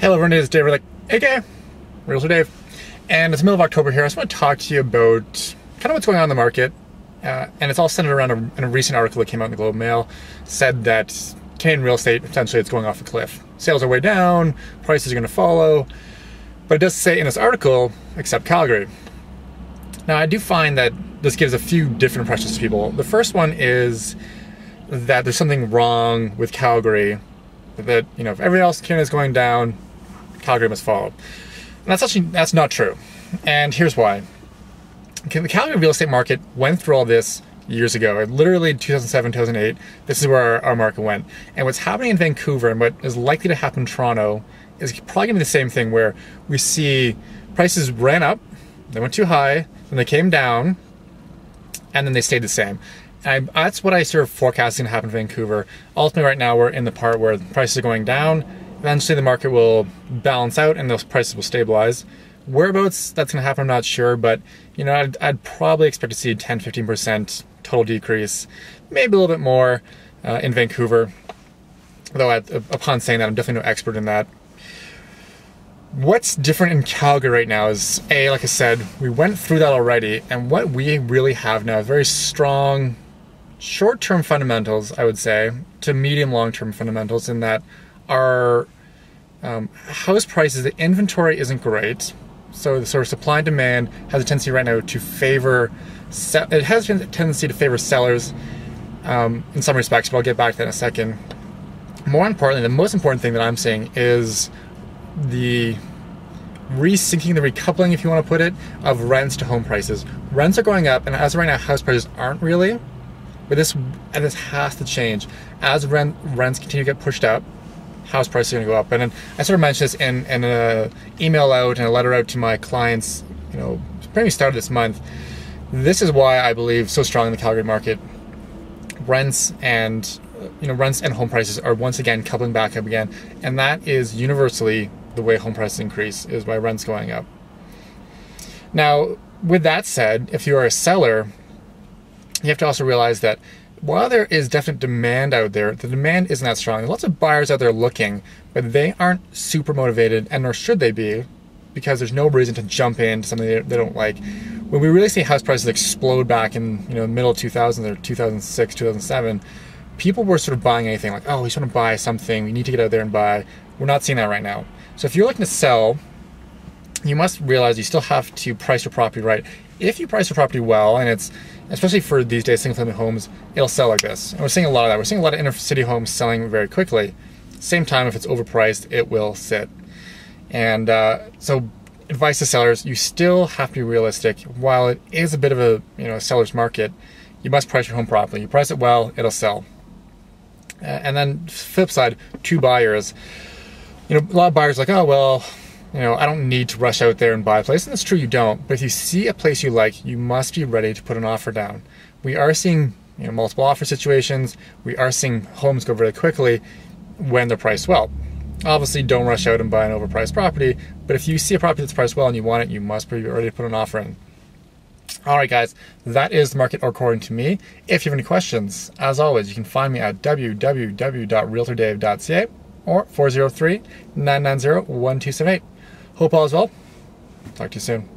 Hello everyone, it's Dave, aka Realtor Dave, and it's the middle of October here. I just want to talk to you about kind of what's going on in the market, and it's all centered around a recent article that came out in the Globe and Mail, said that Canadian real estate, essentially it's going off a cliff. Sales are way down, prices are going to follow, but it does say in this article, except Calgary. Now I do find that this gives a few different impressions to people. The first one is that there's something wrong with Calgary, that, you know, if everything else in Canada is going down, Calgary must follow. And that's not true. And here's why. Okay, the Calgary real estate market went through all this years ago. Literally 2007, 2008, this is where our market went. And what's happening in Vancouver and what is likely to happen in Toronto is probably going to be the same thing, where we see prices ran up, they went too high, then they came down, and then they stayed the same. And that's what I sort of forecasting to happen in Vancouver. Ultimately, right now, we're in the part where the prices are going down. Eventually, the market will balance out and those prices will stabilize. Whereabouts that's going to happen, I'm not sure, but you know, I'd probably expect to see 10-15% total decrease, maybe a little bit more in Vancouver. Though, upon saying that, I'm definitely no expert in that. What's different in Calgary right now is, like I said, we went through that already, and what we really have now is very strong short-term fundamentals, I would say, to medium long-term fundamentals, in that our house prices, the inventory isn't great, so the sort of supply and demand has a tendency right now to favor, it has a tendency to favor sellers in some respects, but I'll get back to that in a second. More importantly, the most important thing that I'm seeing is the resyncing, the recoupling, if you want to put it, of rents to home prices. Rents are going up, and as of right now, house prices aren't really. But this has to change. As rents continue to get pushed up, house prices are going to go up. And then I sort of mentioned this in an email out and a letter out to my clients, you know, pretty start of this month. This is why I believe so strong in the Calgary market. Rents and home prices are once again coupling back up again, and that is universally the way home prices increase, is by rents going up. Now, with that said, if you are a seller, you have to also realize that while there is definite demand out there, the demand isn't that strong. There's lots of buyers out there looking, but they aren't super motivated, and nor should they be, because there's no reason to jump into something they don't like. When we really see house prices explode back in the middle of 2000s or 2006, 2007, people were sort of buying anything, like, oh, we just want to buy something, we need to get out there and buy. We're not seeing that right now. So if you're looking to sell, you must realize you still have to price your property right. If you price your property well, and it's, especially for these days, single-family homes, it'll sell like this. And we're seeing a lot of that. We're seeing a lot of inner-city homes selling very quickly. Same time, if it's overpriced, it will sit. And so advice to sellers, you still have to be realistic. While it is a bit of a seller's market, you must price your home properly. You price it well, it'll sell. And then flip side, to buyers, a lot of buyers are like, oh, well, I don't need to rush out there and buy a place. And that's true, you don't. But if you see a place you like, you must be ready to put an offer down. We are seeing multiple offer situations. We are seeing homes go very quickly when they're priced well. Obviously, don't rush out and buy an overpriced property. But if you see a property that's priced well and you want it, you must be ready to put an offer in. All right, guys, that is the market according to me. If you have any questions, as always, you can find me at www.realtordave.ca or 403-990-1278. Hope all is well. Talk to you soon.